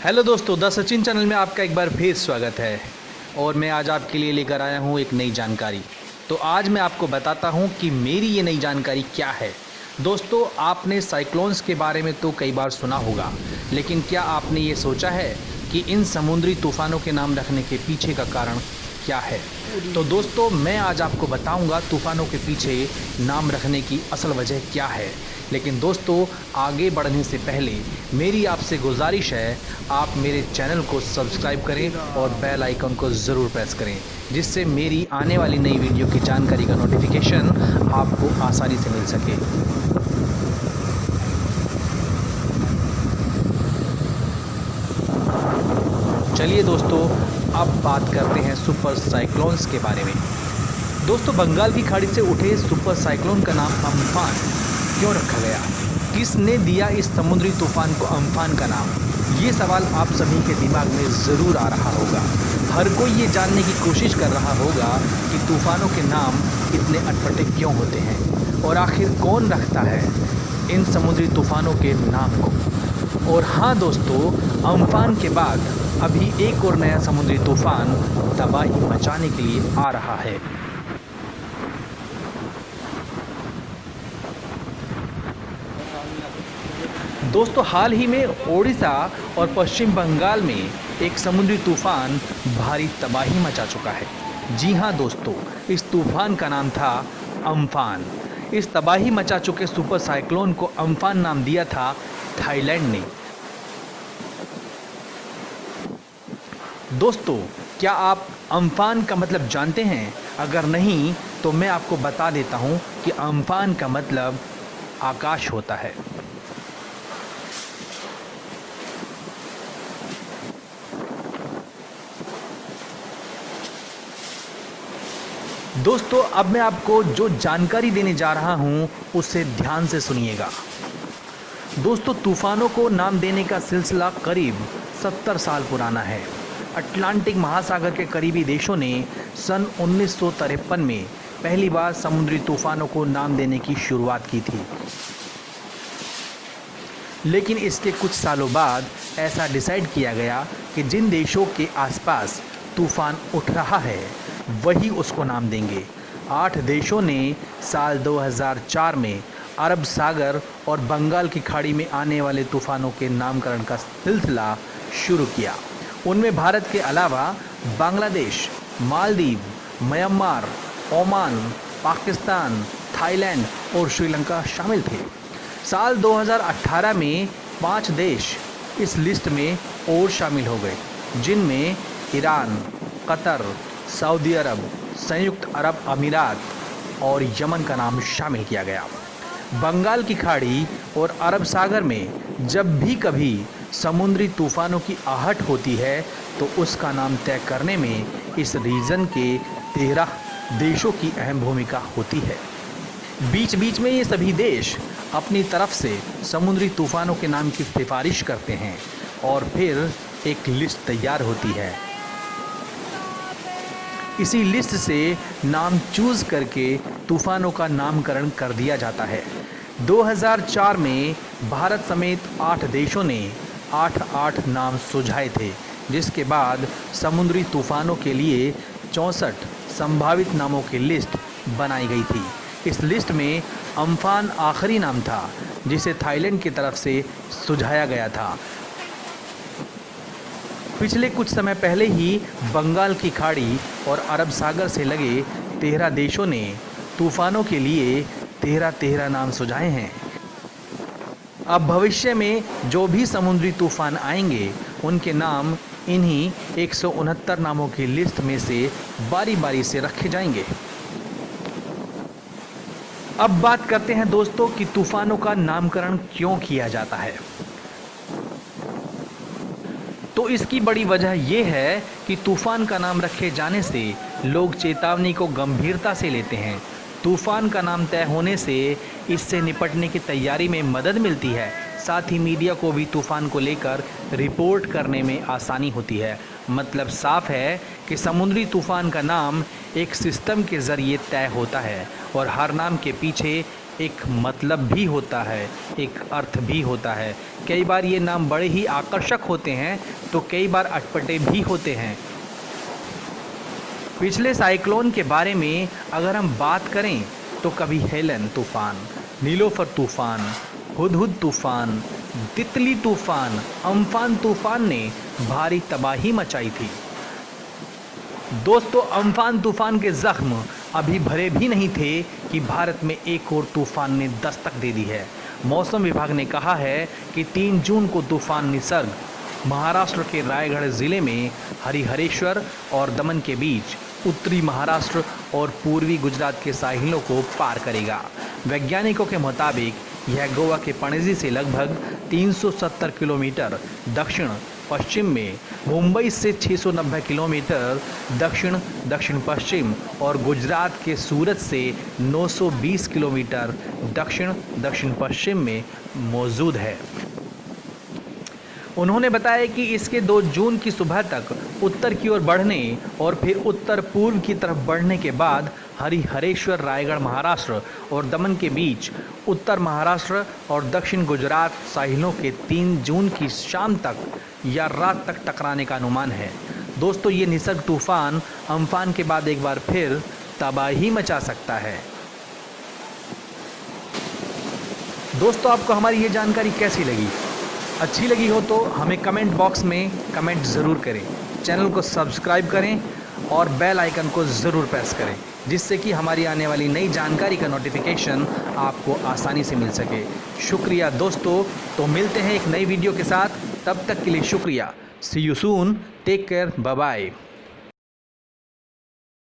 Hello दोस्तों, the Sachin channel में आपका एक बार फिर स्वागत है। और मैं आज आपके लिए लेकर आया हूँ एक नई जानकारी। तो आज मैं आपको बताता हूँ कि मेरी ये नई जानकारी क्या है। दोस्तों, आपने साइक्लोन्स के बारे में तो कई बार सुना होगा, लेकिन क्या आपने ये सोचा है कि इन समुद्री तूफ़ानों के नाम रखने के पीछे का कारण क्या है? तो दोस्तों, मैं आज आपको बताऊंगा तूफ़ानों के पीछे नाम रखने की असल वजह क्या है। लेकिन दोस्तों, आगे बढ़ने से पहले मेरी आपसे गुजारिश है, आप मेरे चैनल को सब्सक्राइब करें और बेल आइकन को ज़रूर प्रेस करें, जिससे मेरी आने वाली नई वीडियो की जानकारी का नोटिफिकेशन आपको आसानी से मिल सके। चलिए दोस्तों, अब बात करते हैं सुपर साइक्लोन्स के बारे में। दोस्तों, बंगाल की खाड़ी से उठे सुपर साइक्लोन का नाम अम्फान क्यों रखा गया? किसने दिया इस समुद्री तूफान को अम्फान का नाम? ये सवाल आप सभी के दिमाग में ज़रूर आ रहा होगा। हर कोई ये जानने की कोशिश कर रहा होगा कि तूफ़ानों के नाम इतने अटपटे क्यों होते हैं और आखिर कौन रखता है इन समुद्री तूफ़ानों के नाम को। और हाँ दोस्तों, अम्फान के बाद अभी एक और नया समुद्री तूफ़ान तबाही मचाने के लिए आ रहा है। दोस्तों, हाल ही में ओडिशा और पश्चिम बंगाल में एक समुद्री तूफान भारी तबाही मचा चुका है। जी हाँ दोस्तों, इस तूफान का नाम था अम्फान। इस तबाही मचा चुके सुपर साइक्लोन को अम्फान नाम दिया था थाईलैंड ने। दोस्तों, क्या आप अम्फान का मतलब जानते हैं? अगर नहीं तो मैं आपको बता देता हूँ कि अम्फान का मतलब आकाश होता है। दोस्तों, अब मैं आपको जो जानकारी देने जा रहा हूँ उसे ध्यान से सुनिएगा। दोस्तों, तूफ़ानों को नाम देने का सिलसिला करीब 70 साल पुराना है। अटलांटिक महासागर के करीबी देशों ने सन 1953 में पहली बार समुद्री तूफ़ानों को नाम देने की शुरुआत की थी। लेकिन इसके कुछ सालों बाद ऐसा डिसाइड किया गया कि जिन देशों के आसपास तूफ़ान उठ रहा है वही उसको नाम देंगे। 8 देशों ने साल 2004 में अरब सागर और बंगाल की खाड़ी में आने वाले तूफ़ानों के नामकरण का सिलसिला शुरू किया। उनमें भारत के अलावा Bangladesh, Maldives, Myanmar, Oman, Pakistan, Thailand और श्रीलंका शामिल थे। साल 2018 में 5 देश इस लिस्ट में और शामिल हो गए, जिनमें ईरान, कतर, सऊदी अरब, संयुक्त अरब अमीरात और यमन का नाम शामिल किया गया। बंगाल की खाड़ी और अरब सागर में जब भी कभी समुद्री तूफ़ानों की आहट होती है तो उसका नाम तय करने में इस रीजन के 13 देशों की अहम भूमिका होती है। बीच बीच में ये सभी देश अपनी तरफ से समुद्री तूफ़ानों के नाम की सिफारिश करते हैं और फिर एक लिस्ट तैयार होती है। इसी लिस्ट से नाम चूज़ करके तूफ़ानों का नामकरण कर दिया जाता है। 2004 में भारत समेत 8 देशों ने 8 नाम सुझाए थे, जिसके बाद समुद्री तूफ़ानों के लिए 64 संभावित नामों की लिस्ट बनाई गई थी। इस लिस्ट में अम्फान आखिरी नाम था, जिसे थाईलैंड की तरफ से सुझाया गया था। पिछले कुछ समय पहले ही बंगाल की खाड़ी और अरब सागर से लगे 13 देशों ने तूफ़ानों के लिए 13 नाम सुझाए हैं। अब भविष्य में जो भी समुद्री तूफ़ान आएंगे उनके नाम इन्हीं 169 नामों की लिस्ट में से बारी बारी से रखे जाएंगे। अब बात करते हैं दोस्तों कि तूफ़ानों का नामकरण क्यों किया जाता है। तो इसकी बड़ी वजह यह है कि तूफ़ान का नाम रखे जाने से लोग चेतावनी को गंभीरता से लेते हैं। तूफ़ान का नाम तय होने से इससे निपटने की तैयारी में मदद मिलती है। साथ ही मीडिया को भी तूफ़ान को लेकर रिपोर्ट करने में आसानी होती है। मतलब साफ है कि समुद्री तूफ़ान का नाम एक सिस्टम के ज़रिए तय होता है और हर नाम के पीछे एक मतलब भी होता है, एक अर्थ भी होता है। कई बार ये नाम बड़े ही आकर्षक होते हैं तो कई बार अटपटे भी होते हैं। पिछले साइक्लोन के बारे में अगर हम बात करें तो कभी हेलन तूफान, नीलोफर तूफान, हुदहुद तूफान, तितली तूफान, अम्फान तूफान ने भारी तबाही मचाई थी। दोस्तों, अम्फान तूफान के जख्म अभी भरे भी नहीं थे कि भारत में एक और तूफान ने दस्तक दे दी है। मौसम विभाग ने कहा है कि 3 जून को तूफान निसर्ग महाराष्ट्र के रायगढ़ ज़िले में हरिहरेश्वर और दमन के बीच उत्तरी महाराष्ट्र और पूर्वी गुजरात के साहिलों को पार करेगा। वैज्ञानिकों के मुताबिक यह गोवा के पणजी से लगभग 370 किलोमीटर दक्षिण पश्चिम में, मुंबई से 690 किलोमीटर दक्षिण दक्षिण पश्चिम और गुजरात के सूरत से 920 किलोमीटर दक्षिण दक्षिण पश्चिम में मौजूद है। उन्होंने बताया कि इसके 2 जून की सुबह तक उत्तर की ओर बढ़ने और फिर उत्तर पूर्व की तरफ बढ़ने के बाद हरिहरेश्वर रायगढ़ महाराष्ट्र और दमन के बीच उत्तर महाराष्ट्र और दक्षिण गुजरात साहिलों के 3 जून की शाम तक या रात तक टकराने का अनुमान है। दोस्तों, ये निसर्ग तूफान अम्फान के बाद एक बार फिर तबाही मचा सकता है। दोस्तों, आपको हमारी ये जानकारी कैसी लगी? अच्छी लगी हो तो हमें कमेंट बॉक्स में कमेंट ज़रूर करें, चैनल को सब्सक्राइब करें और बेल आइकन को ज़रूर प्रेस करें, जिससे कि हमारी आने वाली नई जानकारी का नोटिफिकेशन आपको आसानी से मिल सके। शुक्रिया दोस्तों, तो मिलते हैं एक नई वीडियो के साथ, तब तक के लिए शुक्रिया। See you soon, take care, bye bye.